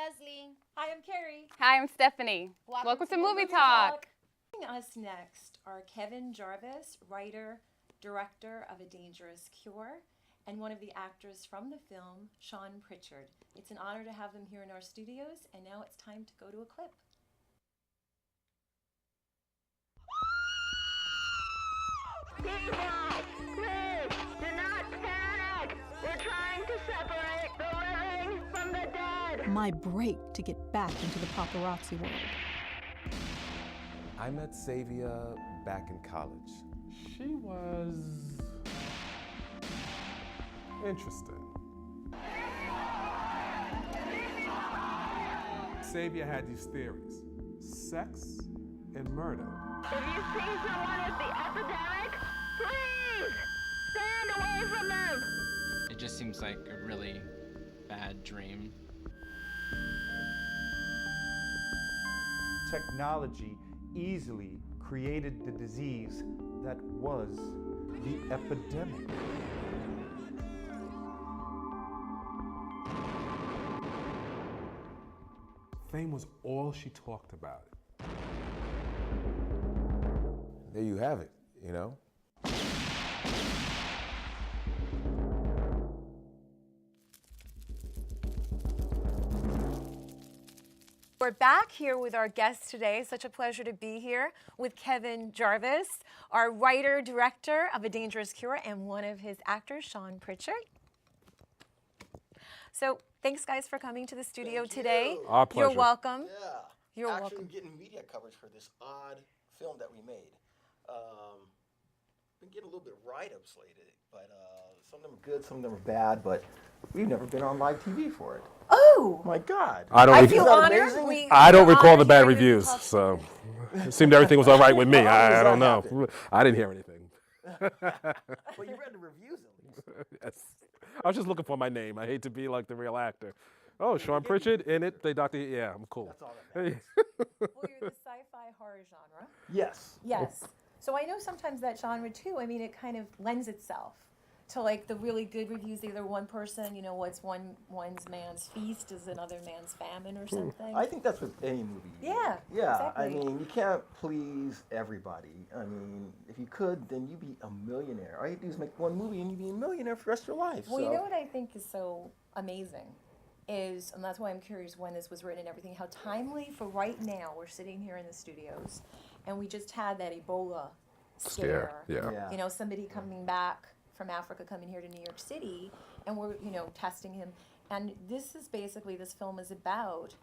Leslie. Hi, I'm Carrie. Hi, I'm Stephanie. Welcome to Movie Talk. Joining us next are Kevin Jarvis, writer, director of A Dangerous Cure, and one of the actors from the film, Sean Pritchard. It's an honor to have them here in our studios, and now it's time to go to a clip. People, please, do not panic. We're trying to separate the living from the dead. My break to get back into the paparazzi world. I met Savia back in college. She was interesting. Savia had these theories: sex and murder. If you see someone with the epidemic, please stand away from them. It just seems like a really bad dream. Technology easily created the disease that was the epidemic. Fame was all she talked about. There you have it, you know? We're back here with our guest today. Such a pleasure to be here with Kevin Jarvis, our writer, director of A Dangerous Cure, and one of his actors, Sean Pritchard. So thanks, guys, for coming to the studio today. Our pleasure. You're welcome. Yeah. You're Actually, welcome. getting media coverage for this odd film that we made. Been getting a little bit of write-ups lately, but some of them are good, some of them are bad, but we've never been on live TV for it. Oh, My God. I feel that honored. amazing? I don't we're recall the honored bad here to reviews, talk- so it seemed everything was all right with me. How does I don't that know. happen? I didn't hear anything. Well, you read the reviews at least. Yes. I was just looking for my name. I hate to be like the real actor. Oh, Sean Pritchard in it. They Dr. Yeah, I'm cool. That's all that matters. Well, you're the sci-fi horror genre. Yes. Yes. So I know sometimes that genre too, I mean, it kind of lends itself to like the really good reviews, either one person, you know, what's one's man's feast is another man's famine or something. I think that's with any movie. you Yeah, make. Yeah, exactly. I mean, you can't please everybody. I mean, if you could, then you'd be a millionaire. All you do is make one movie and you'd be a millionaire for the rest of your life. Well, so. you know what I think is so amazing is, and that's why I'm curious when this was written and everything, how timely for right now. We're sitting here in the studios, and we just had that Ebola scare. Yeah. Yeah. You know, somebody coming back from Africa, coming here to New York City, and we're, you know, testing him. And this is basically, this film is about,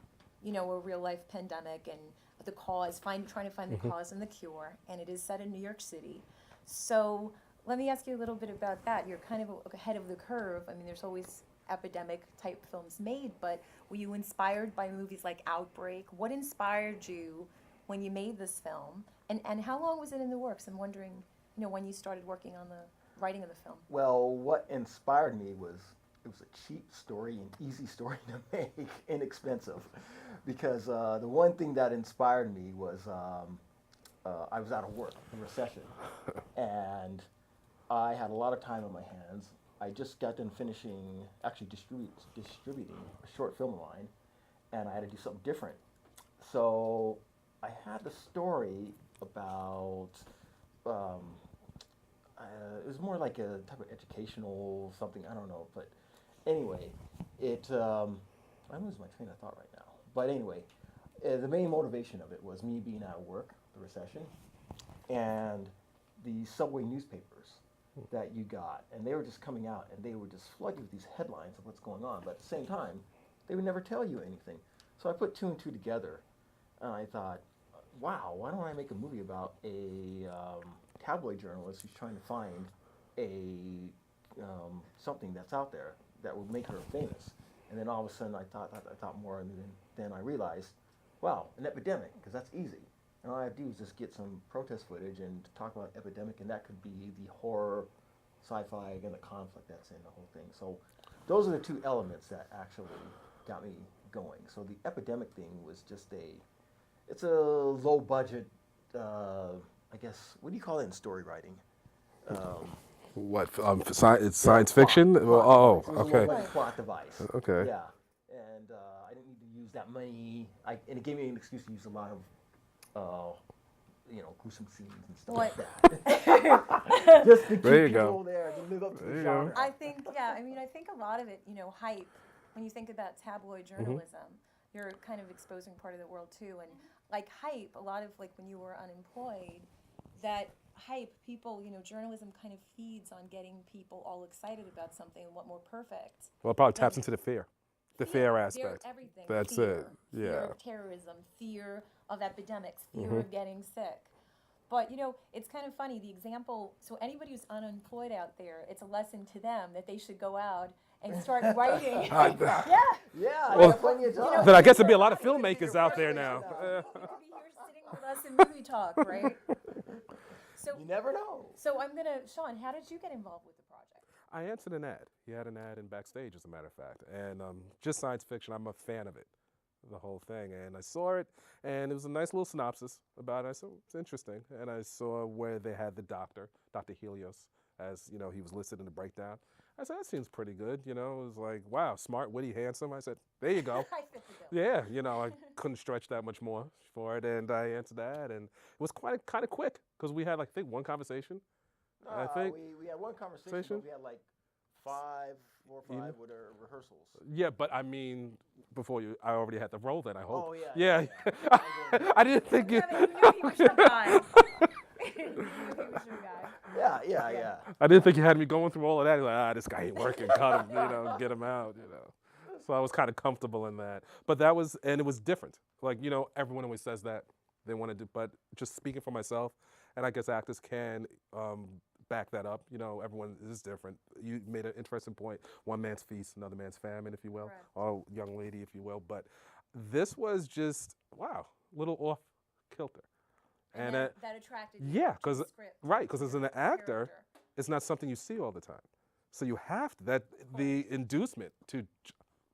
you know, a real life pandemic and the cause, trying to find the cause and the cure. And it is set in New York City. So let me ask you a little bit about that. You're kind of ahead of the curve. I mean, there's always epidemic type films made, but were you inspired by movies like Outbreak? What inspired you when you made this film? And how long was it in the works? I'm wondering, you know, when you started working on the writing of the film. Well, what inspired me was it was a cheap story, an easy story to make, inexpensive. Because the one thing that inspired me was I was out of work, in recession, and I had a lot of time on my hands. I just got done finishing, actually distributing a short film of mine, and I had to do something different. So I had the story about, it was more like a type of educational something, I don't know, but anyway, I'm losing my train of thought right now. But anyway, the main motivation of it was me being out of work, the recession, and the subway newspapers that you got, and they were just coming out, and they were just flooded with these headlines of what's going on, but at the same time, they would never tell you anything. So I put two and two together, and I thought, wow, why don't I make a movie about a tabloid journalist who's trying to find a something that's out there that would make her famous. And then all of a sudden I thought more, and then I realized, wow, an epidemic, because that's easy. And all I have to do is just get some protest footage and talk about epidemic, and that could be the horror, sci-fi, and the conflict that's in the whole thing. So those are the two elements that actually got me going. So the epidemic thing was just it's a low budget, I guess, what do you call it in story writing? What? It's science fiction? Plot Oh, device. It was a okay. low-budget plot device. Okay. Yeah, and I I didn't need to use that many. And it gave me an excuse to use a lot of, gruesome scenes and stuff like that. Just to keep There you people go. there, to live up to There the you go. genre. I think a lot of it, hype. When you think about tabloid journalism, you're kind of exposing part of the world too. And like hype, a lot of like when you were unemployed, that hype, people, journalism kind of feeds on getting people all excited about something and want more perfect. Well, it probably taps into the fear Fear, aspect. everything. That's fear, it. Fear Yeah. of terrorism, fear of epidemics, fear of getting sick. But, it's kind of funny, the example, so anybody who's unemployed out there, it's a lesson to them that they should go out and start writing. Yeah, Well, I got plenty of time. Then I guess there'd be a lot of filmmakers out there now. You could be here sitting with us in Movie Talk, right? So, You never know. so Sean, how did you get involved with the project? I answered an ad. He had an ad in Backstage, as a matter of fact. And just science fiction, I'm a fan of it, the whole thing. And I saw it, and it was a nice little synopsis about it. I said, it's interesting. And I saw where they had the doctor, Dr. Helios, as, he was listed in the breakdown. I said, that seems pretty good. It was like, wow, smart, witty, handsome. I said, there you go. I fit the bill. Yeah, I couldn't stretch that much more for it. And I answered that, and it was kind of quick, because we had, I think, one conversation. I think. We had one conversation, but we had like 4 or 5 with our rehearsals. Yeah, but I mean, I already had the role then, I hope. Oh, yeah. I didn't think you. You knew he was your guy. You knew he was your guy. Yeah. I didn't think you had me going through all of that. You're like, this guy ain't working. Cut him, get him out, So I was kind of comfortable in that. But and it was different. Like, everyone always says that they want to do, but just speaking for myself, and I guess actors can back that up. Everyone is different. You made an interesting point. One man's feast, another man's famine, if you will, or young lady, if you will. But this was just, wow, a little off kilter. And that attracted you Yeah, to the because script, as an actor, it's not something you see all the time. So you have to, the inducement to,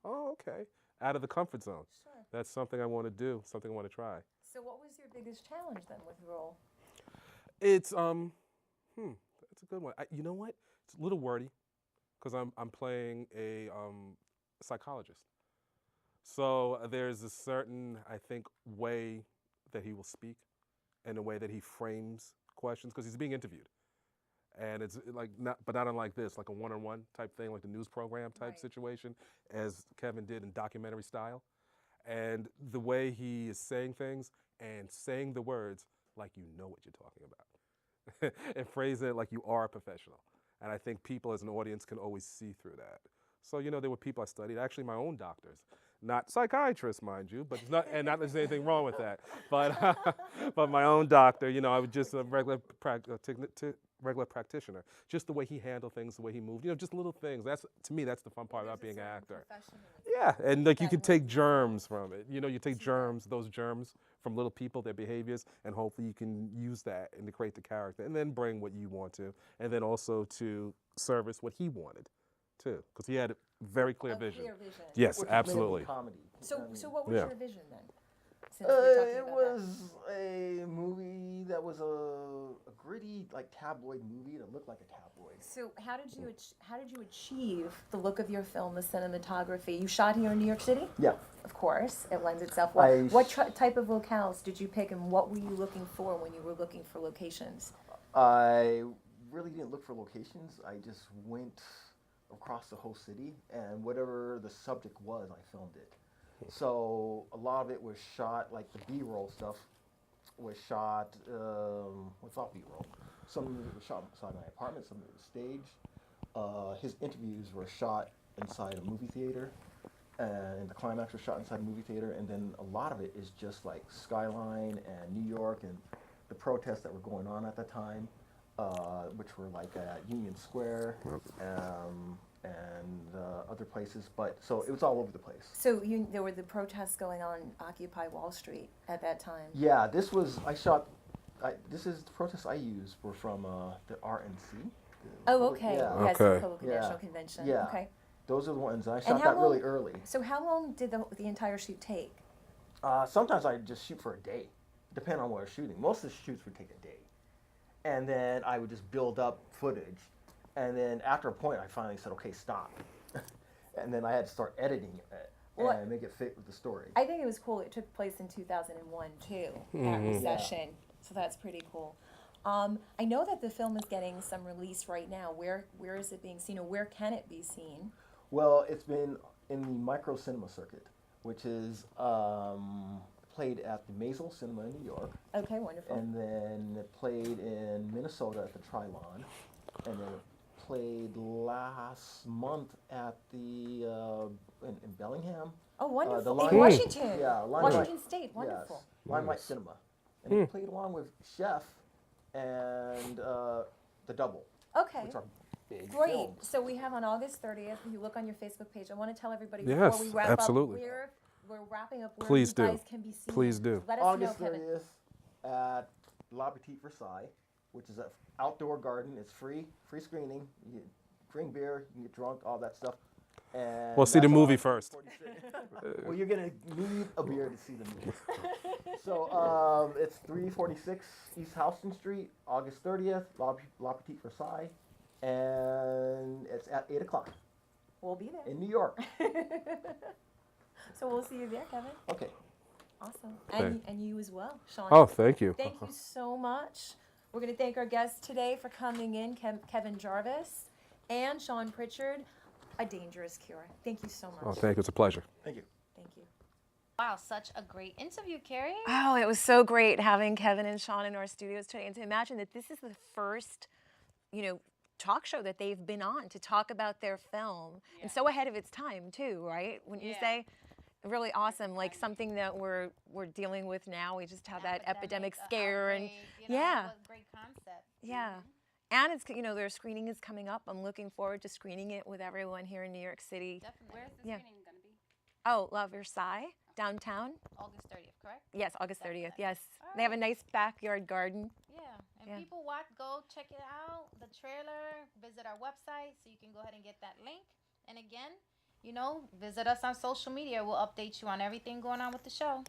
okay, out of the comfort zone. Sure. That's something I want to do, something I want to try. So what was your biggest challenge then with the role? It's that's a good one. You know what? It's a little wordy, because I'm playing a psychologist. So there's a certain, I think, way that he will speak, and the way that he frames questions, because he's being interviewed. And it's like not unlike this, like a one-on-one type thing, like the news program type situation, as Kevin did in documentary style. And the way he is saying things and saying the words like you know what you're talking about, and phrase it like you are a professional. And I think people as an audience can always see through that. So, there were people I studied, actually my own doctors, not psychiatrists, mind you, but not that there's anything wrong with that. But my own doctor, I was just a regular practitioner. Just the way he handled things, the way he moved, just little things. To me, that's the fun part about being an actor. Yeah, and like you can take germs from it. You take those germs from little people, their behaviors, and hopefully you can use that and to create the character, and then bring what you want to, and then also to service what he wanted, too, because he had a very clear vision. Clear vision. Yes, Which is absolutely. mainly comedy. So what was Yeah. your vision then? Since we're talking It about was a movie that was a gritty, like tabloid movie that looked like a tabloid. So how did you achieve the look of your film, the cinematography? You shot here in New York City? Yeah. Of course, it lends itself well. I What type of locales did you pick, and what were you looking for when you were looking for locations? I really didn't look for locations. I just went across the whole city, and whatever the subject was, I filmed it. So a lot of it was shot, like the B-roll stuff was shot, without B-roll. Some of it was shot inside my apartment, some of it was staged. His interviews were shot inside a movie theater, and the climax was shot inside a movie theater, and then a lot of it is just like skyline and New York and the protests that were going on at the time, which were like at Union Square, and other places, but so it was all over the place. So there were the protests going on Occupy Wall Street at that time. Yeah, this is the protests I used were from the RNC. Oh, okay. Yeah. Yes, the Okay. Public National Convention. Yeah. Okay. Those are the ones, and I And shot how that really long- early. So how long did the entire shoot take? Sometimes I just shoot for a day, depending on what I was shooting. Most of the shoots would take a day. And then I would just build up footage. And then after a point, I finally said, okay, stop. And then I had to start editing it. Well, and make it fit with the story. I think it was cool. It took place in 2001 too, that recession. So that's pretty cool. I know that the film is getting some release right now. Where is it being seen, or where can it be seen? Well, it's been in the micro cinema circuit, which is played at the Maisel Cinema in New York, Okay, wonderful. and then it played in Minnesota at the Trilon, and then it played last month at the in Bellingham. Oh, wonderful. the In Limelight- Washington. Yeah, Limelight. Washington State. Wonderful. Yes, Limelight Cinema, and they played along with Chef and The Double, Okay. which are big Great. films. So we have on August 30th, if you look on your Facebook page, I want to tell everybody Yes, before we wrap absolutely. up where we're wrapping up where Please you do. guys can be seen. Please do. Let us August know, Kevin. 30th at La Petite Versailles, which is an outdoor garden. It's free screening. You can bring beer, you can get drunk, all that stuff. And Well, see the that's movie on first. 46. Well, you're gonna need a beer to see the movie. So it's 346 East Houston Street, August 30th, La Petite Versailles, and it's at 8 o'clock We'll be there. in New York. So we'll see you there, Kevin. Okay. Awesome. Okay. And you as well, Sean. Oh, thank you. Thank you so much. We're going to thank our guests today for coming in, Kevin Jarvis and Sean Pritchard, A Dangerous Cure. Thank you so much. Oh, thank you. It's a pleasure. Thank you. Thank you. Wow, such a great interview, Carrie. Oh, it was so great having Kevin and Sean in our studios today, and to imagine that this is the first, talk show that they've been on to talk about their film, and so ahead of its time too, right? Wouldn't you say? Really awesome, like something that we're dealing with now. We just have that epidemic scare, and yeah, What a great concept. yeah. And it's their screening is coming up. I'm looking forward to screening it with everyone here in New York City. Definitely. Where's the Yeah. screening going to be? Oh, La Versailles downtown. August 30th, correct? Yes, August 30th. Definitely. Yes, they have a nice backyard garden. Yeah. And Yeah. people go check it out, the trailer, visit our website so you can go ahead and get that link. And again, visit us on social media. We'll update you on everything going on with the show.